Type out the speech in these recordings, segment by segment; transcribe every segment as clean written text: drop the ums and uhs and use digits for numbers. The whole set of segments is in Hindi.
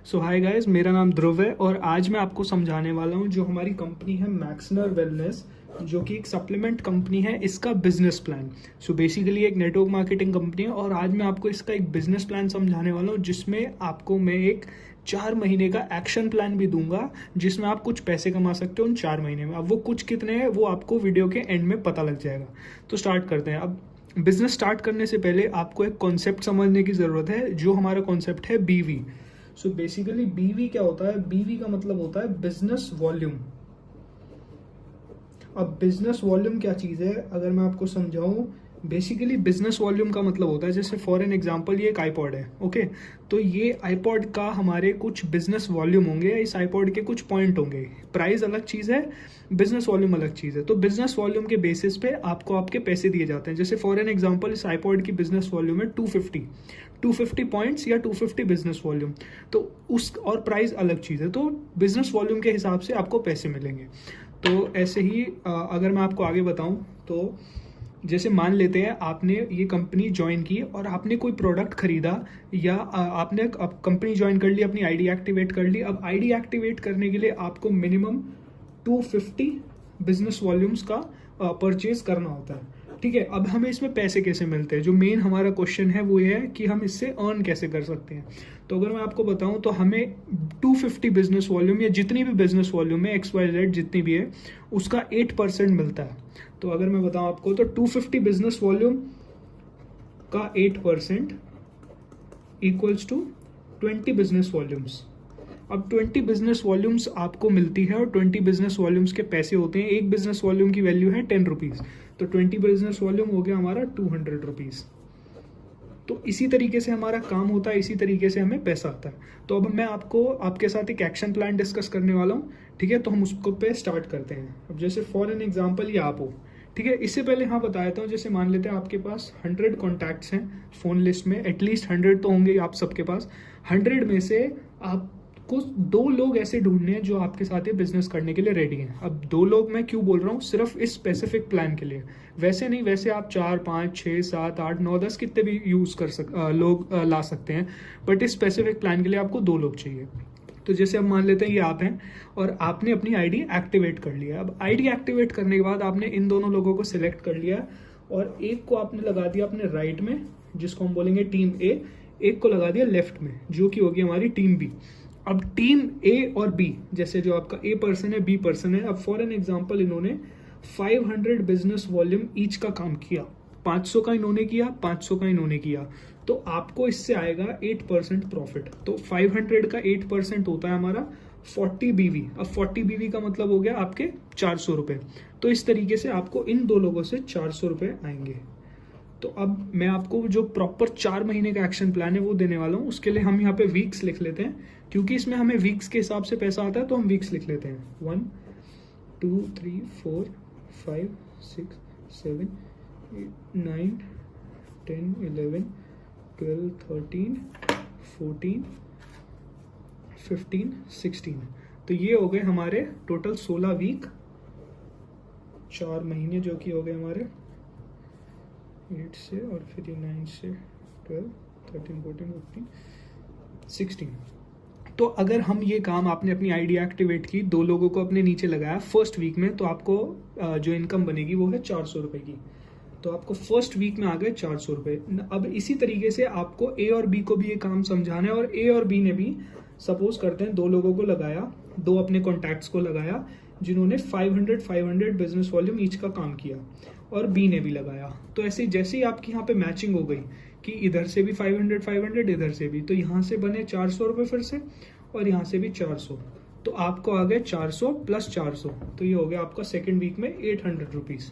सो हाय गाइस, मेरा नाम ध्रुव है और आज मैं आपको समझाने वाला हूँ जो हमारी कंपनी है मैक्सनर वेलनेस, जो कि एक सप्लीमेंट कंपनी है, इसका बिजनेस प्लान। सो बेसिकली एक नेटवर्क मार्केटिंग कंपनी है और आज मैं आपको इसका एक बिजनेस प्लान समझाने वाला हूँ, जिसमें आपको मैं एक 4 महीने का एक्शन प्लान भी दूंगा, जिसमें आप कुछ पैसे कमा सकते हो उन 4 महीने में। अब वो कुछ कितने हैं वो आपको वीडियो के एंड में पता लग जाएगा। तो स्टार्ट करते हैं। अब बिजनेस स्टार्ट करने से पहले आपको एक कॉन्सेप्ट समझने की ज़रूरत है, जो हमारा कॉन्सेप्ट है बीवी। सो बेसिकली बीवी क्या होता है? बीवी का मतलब होता है बिजनेस वॉल्यूम। अब बिजनेस वॉल्यूम क्या चीज़ है, अगर मैं आपको समझाऊं, बेसिकली बिजनेस वॉल्यूम का मतलब होता है, जैसे फॉर एन एग्जांपल ये एक आईपॉड है, ओके। तो ये आईपॉड का हमारे कुछ बिजनेस वॉल्यूम होंगे, इस आईपॉड के कुछ पॉइंट होंगे। प्राइस अलग चीज़ है, बिजनेस वॉल्यूम अलग चीज़ है। तो बिजनेस वॉल्यूम के बेसिस पे आपको आपके पैसे दिए जाते हैं। जैसे फॉर एन एग्जांपल इस आईपॉड की बिजनेस वॉल्यूम है 250 पॉइंट्स या 250 बिजनेस वॉल्यूम। तो उस और प्राइस अलग चीज़ है, तो बिजनेस वॉल्यूम के हिसाब से आपको पैसे मिलेंगे। तो ऐसे ही अगर मैं आपको आगे बताऊं, तो जैसे मान लेते हैं आपने ये कंपनी ज्वाइन की और आपने कोई प्रोडक्ट खरीदा, या आपने कंपनी ज्वाइन कर ली, अपनी आईडी एक्टिवेट कर ली। अब आईडी एक्टिवेट करने के लिए आपको मिनिमम 250 बिजनेस वॉल्यूम्स का परचेज करना होता है, ठीक है। अब हमें इसमें पैसे कैसे मिलते हैं? जो मेन हमारा क्वेश्चन है वो ये है कि हम इससे अर्न कैसे कर सकते हैं। तो अगर मैं आपको बताऊं, तो हमें 250 बिजनेस वॉल्यूम या जितनी भी बिजनेस वॉल्यूम है, XYZ जितनी भी है, उसका 8% मिलता है। तो अगर मैं बताऊं आपको, तो 250 बिजनेस वॉल्यूम का 8% इक्वल्स टू 20 बिजनेस वॉल्यूम्स। अब 20 बिजनेस वॉल्यूम्स आपको मिलती है और 20 बिजनेस वॉल्यूम्स के पैसे होते हैं। एक बिजनेस वॉल्यूम की वैल्यू है 10 रुपीज़, तो 20 बिजनेस वॉल्यूम हो गया हमारा 200 रुपीज़। तो इसी तरीके से हमारा काम होता है, इसी तरीके से हमें पैसा आता है। तो अब मैं आपको आपके साथ एक एक्शन प्लान डिस्कस करने वाला हूँ, ठीक है। तो हम उसको पे स्टार्ट करते हैं। अब जैसे फॉर एन एग्जाम्पल ये आप हो, ठीक है। इससे पहले हाँ बता देता हूँ, जैसे मान लेते हैं आपके पास 100 कॉन्टैक्ट्स हैं फ़ोन लिस्ट में, एटलीस्ट 100 तो होंगे आप सबके पास। 100 में से आपको 2 लोग ऐसे ढूंढने हैं जो आपके साथ ये बिजनेस करने के लिए रेडी हैं। अब 2 लोग मैं क्यों बोल रहा हूँ? सिर्फ इस स्पेसिफिक प्लान के लिए, वैसे नहीं। वैसे आप 4, 5, 6, 7, 8, 9, 10 कितने भी यूज़ लोग ला सकते हैं, बट इस स्पेसिफिक प्लान के लिए आपको 2 लोग चाहिए। तो जैसे अब मान लेते हैं ये आप हैं और आपने अपनी आईडी एक्टिवेट कर लिया। अब आईडी एक्टिवेट करने के बाद आपने इन दोनों लोगों को सिलेक्ट कर लिया और एक को आपने लगा दिया अपने राइट में, जिसको हम बोलेंगे टीम ए, एक को लगा दिया लेफ्ट में, जो कि होगी हमारी टीम बी। अब टीम ए और बी, जैसे जो आपका ए पर्सन है, बी पर्सन है, अब फॉर एन एग्जाम्पल इन्होंने 500 बिजनेस वॉल्यूम ईच का काम किया। 500 का इन्होंने किया, 500 का इन्होंने किया, तो आपको इससे आएगा 8% प्रॉफिट। तो 500 का 8% होता है हमारा 40 BV। अब 40 BV का मतलब हो गया आपके 400 रुपये। तो इस तरीके से आपको इन 2 लोगों से 400 रुपये आएंगे। तो अब मैं आपको जो प्रॉपर 4 महीने का एक्शन प्लान है वो देने वाला हूँ। उसके लिए हम यहाँ पे वीक्स लिख लेते हैं, क्योंकि इसमें हमें वीक्स के हिसाब से पैसा आता है, तो हम वीक्स लिख लेते हैं। 1, 2, 3, 4, 5, 6, 7, 8, 9, 10, 11, 12, 13, 14, 15, 16। तो ये हो गए हमारे टोटल 16 वीक, 4 महीने, जो कि हो गए हमारे 8 से, और फिर ये 9 से 12, 13, 14, 15, 16। तो अगर हम ये काम, आपने अपनी आईडी एक्टिवेट की, 2 लोगों को अपने नीचे लगाया फर्स्ट वीक में, तो आपको जो इनकम बनेगी वो है 400 रुपये की। तो आपको फर्स्ट वीक में आ गए 400 रुपये। अब इसी तरीके से आपको ए और बी को भी ये काम समझाना है, और ए और बी ने भी, सपोज करते हैं 2 लोगों को लगाया, 2 अपने कॉन्टैक्ट्स को लगाया जिन्होंने 500 बिजनेस वॉल्यूम ईच का काम किया, और बी ने भी लगाया। तो ऐसे जैसे ही आपकी यहाँ पे मैचिंग हो गई कि इधर से भी 500 इधर से भी, तो यहाँ से बने 400 रुपये फिर से, और यहाँ से भी 400, तो आपको आ गए 400 प्लस 400, तो ये हो गया आपका सेकेंड वीक में 800 रुपीज़,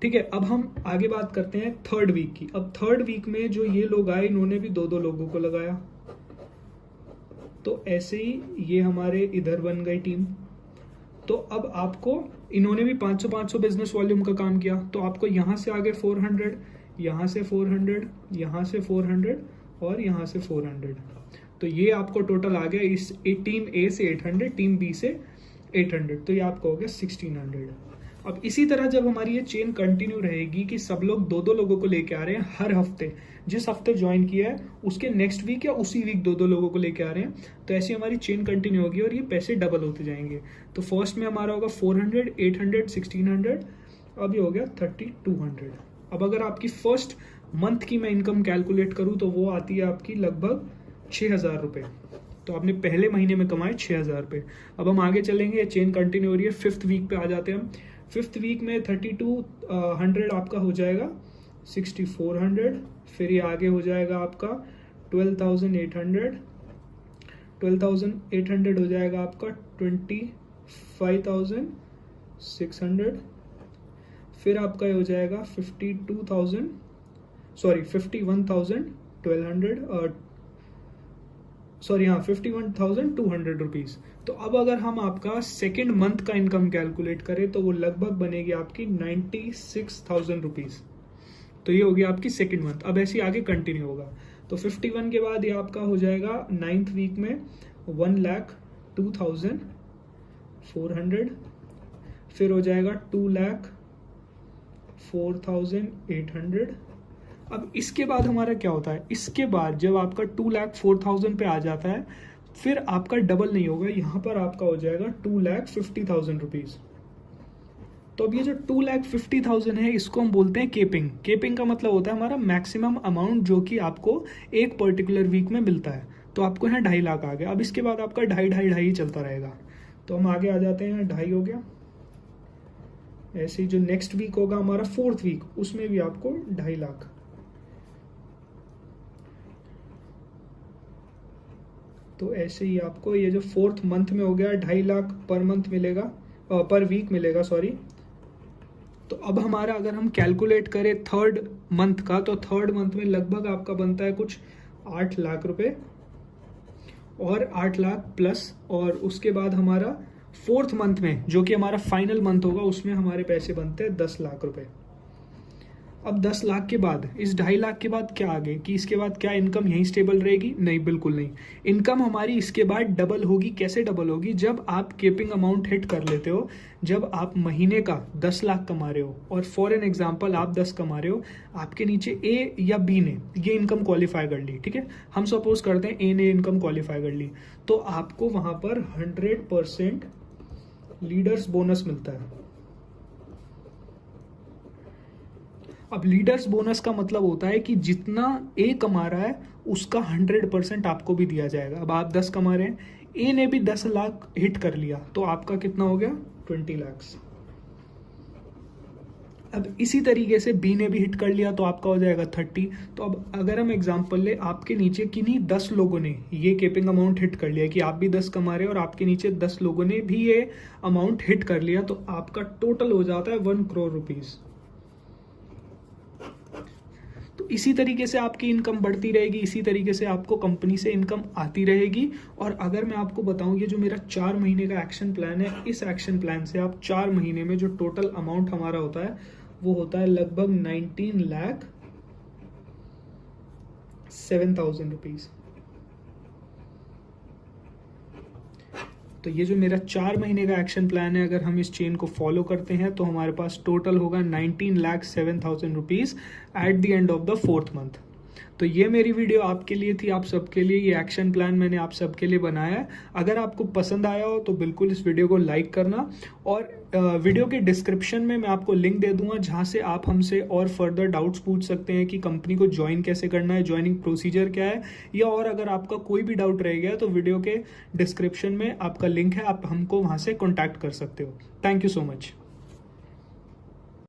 ठीक है। अब हम आगे बात करते हैं थर्ड वीक की। अब थर्ड वीक में जो ये लोग आए, इन्होंने भी 2 लोगों को लगाया, तो ऐसे ही ये हमारे इधर बन गई टीम। तो अब आपको, इन्होंने भी 500 बिजनेस वॉल्यूम का काम किया, तो आपको यहाँ से आगे 400, यहाँ से 400, यहाँ से 400 और यहाँ से 400। तो ये आपको टोटल आ गया इस टीम ए से 800, टीम बी से 800, तो ये आपका हो गया 1600। अब इसी तरह जब हमारी ये चेन कंटिन्यू रहेगी कि सब लोग 2-2 लोगों को लेके आ रहे हैं हर हफ्ते, जिस हफ्ते ज्वाइन किया है उसके नेक्स्ट वीक या उसी वीक 2-2 लोगों को लेके आ रहे हैं, तो ऐसी हमारी चेन कंटिन्यू होगी और ये पैसे डबल होते जाएंगे। तो फर्स्ट में हमारा होगा 400, 800, 1600, अब ये हो गया 3200। अब अगर आपकी फर्स्ट मंथ की मैं इनकम कैलकुलेट करूँ तो वो आती है आपकी लगभग 6000 रुपये। तो आपने पहले महीने में कमाए 6000 रुपये। अब हम आगे चलेंगे, चेन कंटिन्यू हो रही है, 5th वीक पे आ जाते हैं हम। 5th वीक में 3200 आपका हो जाएगा 6400, फिर ये आगे हो जाएगा आपका 12800, 12800 हो जाएगा आपका 25600, फिर आपका ये हो जाएगा 51,200 रुपीज़। तो अब अगर हम आपका सेकेंड मंथ का इनकम कैलकुलेट करें तो वो लगभग बनेगी आपकी 96,000 रुपीज़। तो ये हो गया आपकी सेकेंड मंथ। अब ऐसे आगे कंटिन्यू होगा। तो 51 के बाद ये आपका हो जाएगा 9th वीक में 1,02,400, फिर हो जाएगा 2,04,800। अब इसके बाद हमारा क्या होता है, इसके बाद जब आपका 2,04,000 पे आ जाता है फिर आपका डबल नहीं होगा, यहाँ पर आपका हो जाएगा 2,50,000 रुपीज़। तो अब ये जो 2,50,000 है इसको हम बोलते हैं केपिंग। केपिंग का मतलब होता है हमारा मैक्सिमम अमाउंट जो कि आपको एक पर्टिकुलर वीक में मिलता है। तो आपको यहाँ 2.5 लाख आ गया। अब इसके बाद आपका 2.5 चलता रहेगा। तो हम आगे आ जाते हैं, 2.5 हो गया। ऐसे ही जो नेक्स्ट वीक होगा हमारा 4th वीक, उसमें भी आपको 2.5 लाख। तो ऐसे ही आपको ये जो 4th मंथ में हो गया 2.5 लाख पर मंथ मिलेगा, पर वीक मिलेगा, सॉरी। तो अब हमारा अगर हम कैलकुलेट करें 3rd मंथ का, तो 3rd मंथ में लगभग आपका बनता है कुछ 8 लाख रुपए और 8 लाख प्लस, और उसके बाद हमारा 4th मंथ में जो कि हमारा फाइनल मंथ होगा उसमें हमारे पैसे बनते हैं 10 लाख रुपए। अब 10 लाख के बाद, इस 2.5 लाख के बाद क्या आगे कि इसके बाद क्या इनकम यहीं स्टेबल रहेगी? नहीं, बिल्कुल नहीं। इनकम हमारी इसके बाद डबल होगी। कैसे डबल होगी? जब आप केपिंग अमाउंट हिट कर लेते हो, जब आप महीने का 10 लाख कमा रहे हो और फॉर एन एग्जाम्पल आप 10 कमा रहे हो, आपके नीचे ए या बी ने ये इनकम क्वालिफाई कर ली, ठीक है, हम सपोज करते हैं ए ने इनकम क्वालिफाई कर ली, तो आपको वहां पर 100% लीडर्स बोनस मिलता है। अब लीडर्स बोनस का मतलब होता है कि जितना ए कमा रहा है उसका 100% आपको भी दिया जाएगा। अब आप 10 कमा रहे हैं, ए ने भी 10 लाख हिट कर लिया, तो आपका कितना हो गया? 20 लाख। अब इसी तरीके से बी ने भी हिट कर लिया तो आपका हो जाएगा 30। तो अब अगर हम एग्जांपल ले, आपके नीचे किन्हीं 10 लोगों ने ये केपिंग अमाउंट हिट कर लिया कि आप भी 10 कमा रहे हैं और आपके नीचे 10 लोगों ने भी ये अमाउंट हिट कर लिया, तो आपका टोटल हो जाता है 1 करोड़ रुपीज। तो इसी तरीके से आपकी इनकम बढ़ती रहेगी, इसी तरीके से आपको कंपनी से इनकम आती रहेगी। और अगर मैं आपको बताऊं, ये जो मेरा 4 महीने का एक्शन प्लान है, इस एक्शन प्लान से आप 4 महीने में जो टोटल अमाउंट हमारा होता है वो होता है लगभग 19,07,000 रुपीज। तो ये जो मेरा 4 महीने का एक्शन प्लान है, अगर हम इस चेन को फॉलो करते हैं तो हमारे पास टोटल होगा 19,07,000 rupees at the end of the 4th month. तो ये मेरी वीडियो आपके लिए थी, आप सबके लिए। ये एक्शन प्लान मैंने आप सबके लिए बनाया है। अगर आपको पसंद आया हो तो बिल्कुल इस वीडियो को लाइक करना, और वीडियो के डिस्क्रिप्शन में मैं आपको लिंक दे दूंगा जहां से आप हमसे और फर्दर डाउट्स पूछ सकते हैं कि कंपनी को ज्वाइन कैसे करना है, ज्वाइनिंग प्रोसीजर क्या है, या और अगर आपका कोई भी डाउट रह गया तो वीडियो के डिस्क्रिप्शन में आपका लिंक है, आप हमको वहां से कॉन्टैक्ट कर सकते हो। Thank you so much.